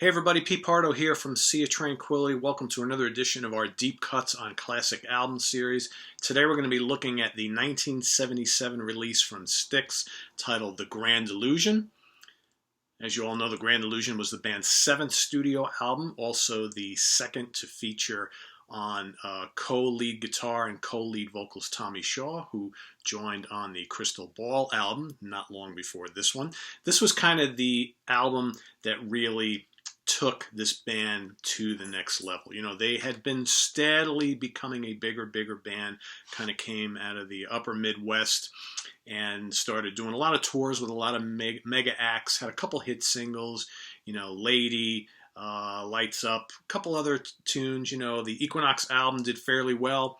Hey everybody, Pete Pardo here from Sea of Tranquility. Welcome to another edition of our Deep Cuts on Classic Album series. Today we're going to be looking at the 1977 release from Styx titled The Grand Illusion. As you all know, The Grand Illusion was the band's seventh studio album, also the second to feature on co-lead guitar and co-lead vocals Tommy Shaw, who joined on the Crystal Ball album not long before this one. This was kind of the album that really took this band to the next level. You know, they had been steadily becoming a bigger band, kind of came out of the upper Midwest and started doing a lot of tours with a lot of mega acts, had a couple hit singles, you know, Lady, Lights Up, a couple other tunes. You know, the Equinox album did fairly well.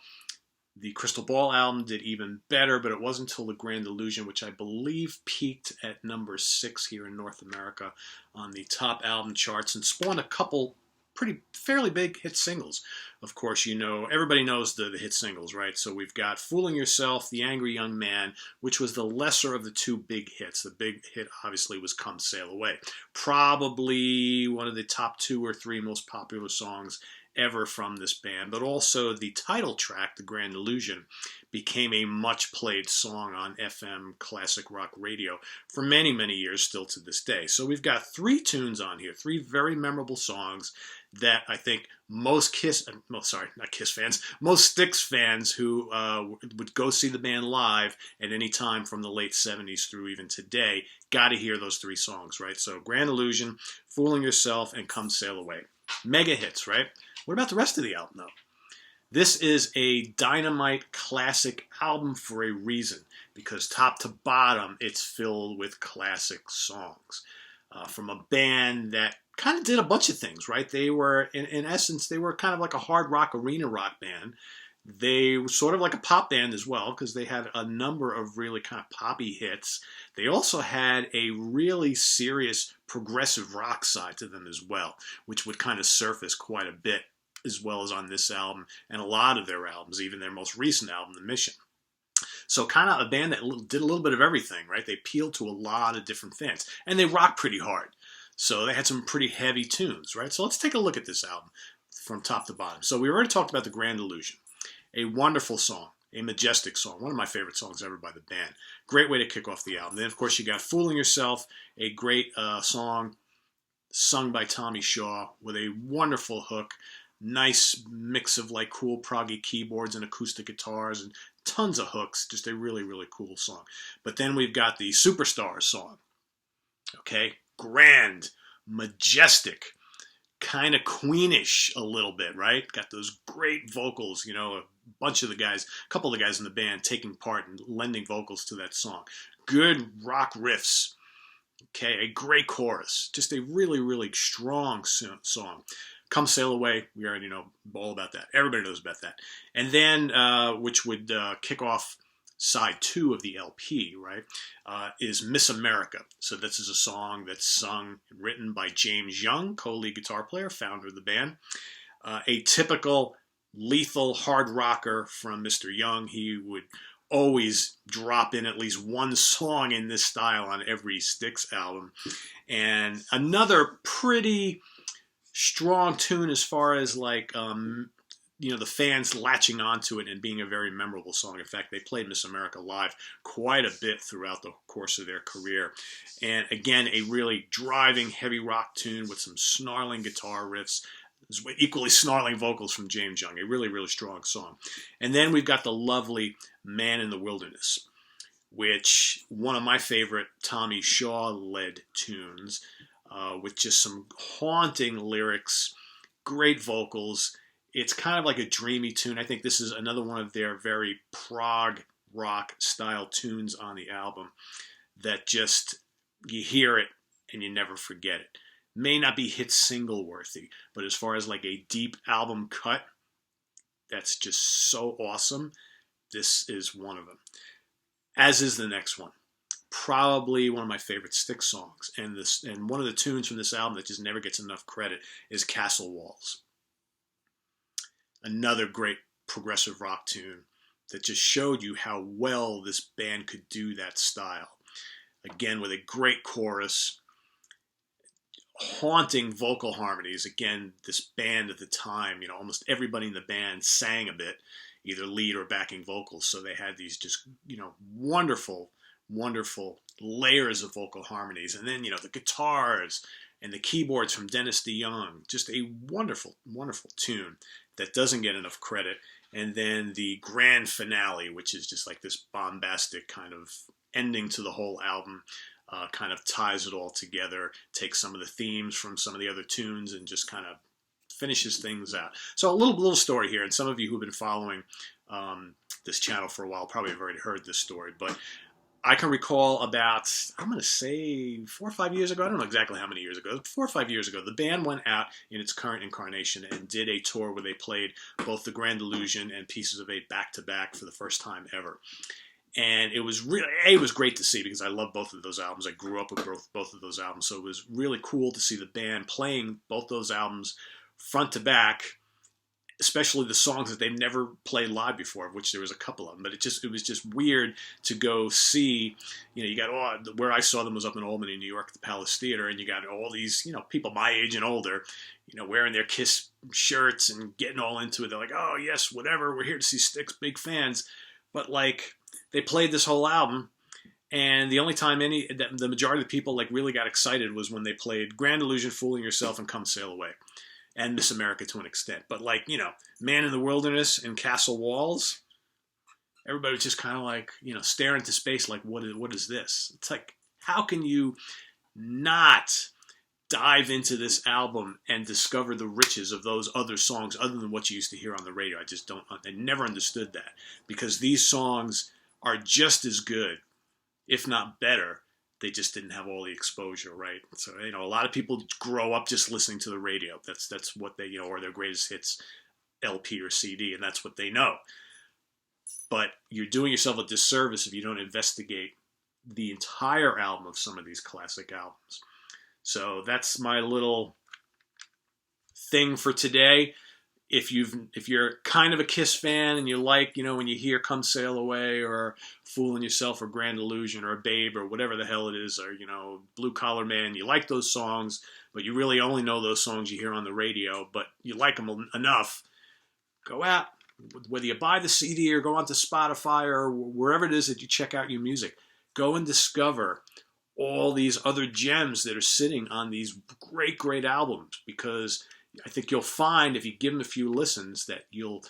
The Crystal Ball album did even better, but it wasn't until The Grand Illusion, which I believe peaked at number 6 here in North America on the top album charts and spawned a couple fairly big hit singles. Of course, you know, everybody knows the hit singles, right? So we've got Fooling Yourself, The Angry Young Man, which was the lesser of the two big hits. The big hit, obviously, was Come Sail Away. Probably one of the top 2 or 3 most popular songs ever from this band, but also the title track, The Grand Illusion, became a much played song on FM classic rock radio for many years, still to this day. So we've got 3 tunes on here, 3 very memorable songs that I think most most Styx fans who would go see the band live at any time from the late 70s through even today, got to hear those 3 songs, right? So Grand Illusion, Fooling Yourself, and Come Sail Away. Mega hits, right? What about the rest of the album, though? This is a dynamite classic album for a reason, because top to bottom, it's filled with classic songs from a band that kind of did a bunch of things, right? They were, in essence, they were kind of like a hard rock, arena rock band. They were sort of like a pop band as well, because they had a number of really kind of poppy hits. They also had a really serious progressive rock side to them as well, which would kind of surface quite a bit, as well as on this album and a lot of their albums, even their most recent album, The Mission. So kind of a band that did a little bit of everything, right? They appealed to a lot of different fans, and they rocked pretty hard. So they had some pretty heavy tunes, right? So let's take a look at this album from top to bottom. So we already talked about The Grand Illusion, a wonderful song, a majestic song, one of my favorite songs ever by the band. Great way to kick off the album. Then, of course, you got Fooling Yourself, a great song sung by Tommy Shaw with a wonderful hook. Nice mix of like cool proggy keyboards and acoustic guitars and tons of hooks. Just a really cool song. But then we've got the Superstars song. Okay, grand, majestic, kind of queenish a little bit, right? Got those great vocals, you know, a couple of the guys in the band taking part and lending vocals to that song. Good rock riffs. Okay, a great chorus. Just a really strong song. Come Sail Away, we already know all about that. Everybody knows about that. And then, which would kick off side 2 of the LP, right, is Miss America. So this is a song that's sung and written by James Young, co-lead guitar player, founder of the band. A typical lethal hard rocker from Mr. Young. He would always drop in at least one song in this style on every Styx album. And another pretty strong tune as far as like you know, the fans latching onto it and being a very memorable song. In fact, they played Miss America live quite a bit throughout the course of their career. And again, a really driving heavy rock tune with some snarling guitar riffs, equally snarling vocals from James Young. A really strong song. And then we've got the lovely Man in the Wilderness, which one of my favorite Tommy Shaw led tunes, with just some haunting lyrics, great vocals. It's kind of like a dreamy tune. I think this is another one of their very prog rock style tunes on the album that just, you hear it and you never forget it. May not be hit single worthy, but as far as like a deep album cut, that's just so awesome. This is one of them. As is the next one. Probably one of my favorite Styx songs, and one of the tunes from this album that just never gets enough credit is Castle Walls. Another great progressive rock tune that just showed you how well this band could do that style. Again, with a great chorus, haunting vocal harmonies. Again, this band at the time, almost everybody in the band sang a bit, either lead or backing vocals. So they had these just, wonderful, wonderful layers of vocal harmonies. And then, the guitars and the keyboards from Dennis DeYoung. Just a wonderful, wonderful tune that doesn't get enough credit. And then the grand finale, which is just like this bombastic kind of ending to the whole album. Kind of ties it all together, takes some of the themes from some of the other tunes, and just kind of finishes things out. So a little story here, and some of you who've been following this channel for a while probably have already heard this story, but I can recall about, I'm going to say 4 or 5 years ago, I don't know exactly how many years ago, 4 or 5 years ago, the band went out in its current incarnation and did a tour where they played both The Grand Illusion and Pieces of Eight back-to-back for the first time ever. And it was really, it was great to see because I love both of those albums. I grew up with both of those albums. So it was really cool to see the band playing both those albums front to back, especially the songs that they've never played live before, of which there was a couple of them. But it was just weird to go see, you got, where I saw them was up in Albany, New York, at the Palace Theater, and you got all these, people my age and older, wearing their Kiss shirts and getting all into it. They're like, oh, yes, whatever, we're here to see Styx, big fans. But, they played this whole album, and the only time the majority of the people really got excited was when they played Grand Illusion, Fooling Yourself, and Come Sail Away, and Miss America to an extent. But Man in the Wilderness and Castle Walls, everybody was just kind of staring into space like, what is this? It's like, how can you not dive into this album and discover the riches of those other songs other than what you used to hear on the radio? I never understood that, because these songs are just as good, if not better. They just didn't have all the exposure, right? So, a lot of people grow up just listening to the radio. That's what they, or their greatest hits LP or CD, and that's what they know. But you're doing yourself a disservice if you don't investigate the entire album of some of these classic albums. So that's my little thing for today. If you're kind of a Kiss fan and you like, when you hear Come Sail Away or Fooling Yourself or Grand Illusion or Babe or whatever the hell it is, or, Blue Collar Man, you like those songs, but you really only know those songs you hear on the radio, but you like them enough, go out, whether you buy the CD or go onto Spotify or wherever it is that you check out your music, go and discover all these other gems that are sitting on these great, great albums, because I think you'll find, if you give them a few listens, that you'll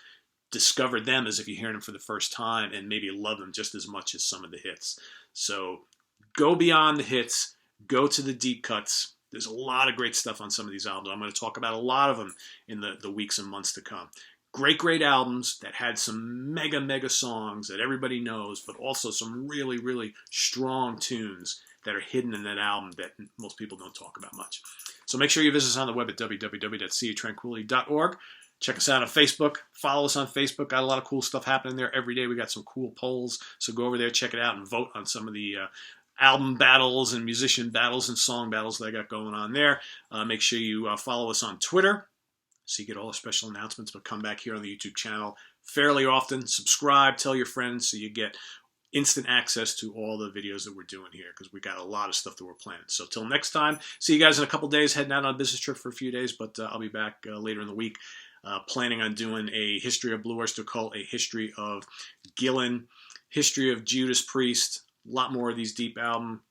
discover them as if you're hearing them for the first time and maybe love them just as much as some of the hits. So go beyond the hits, go to the deep cuts. There's a lot of great stuff on some of these albums. I'm going to talk about a lot of them in the weeks and months to come. Great, great albums that had some mega, mega songs that everybody knows, but also some really, really strong tunes that are hidden in that album that most people don't talk about much. So make sure you visit us on the web at www.seaoftranquility.org. Check us out on Facebook. Follow us on Facebook. Got a lot of cool stuff happening there every day. We got some cool polls. So go over there, check it out, and vote on some of the album battles and musician battles and song battles that I got going on there. Make sure you follow us on Twitter so you get all the special announcements, but come back here on the YouTube channel fairly often. Subscribe, tell your friends so you get instant access to all the videos that we're doing here, because we got a lot of stuff that we're planning. So till next time, see you guys in a couple days, heading out on a business trip for a few days, but I'll be back later in the week, planning on doing a history of Blue Oyster Cult, a history of Gillan, history of Judas Priest, a lot more of these deep album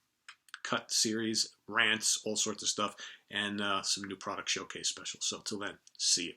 cut series, rants, all sorts of stuff, and some new product showcase specials. So till then, see you.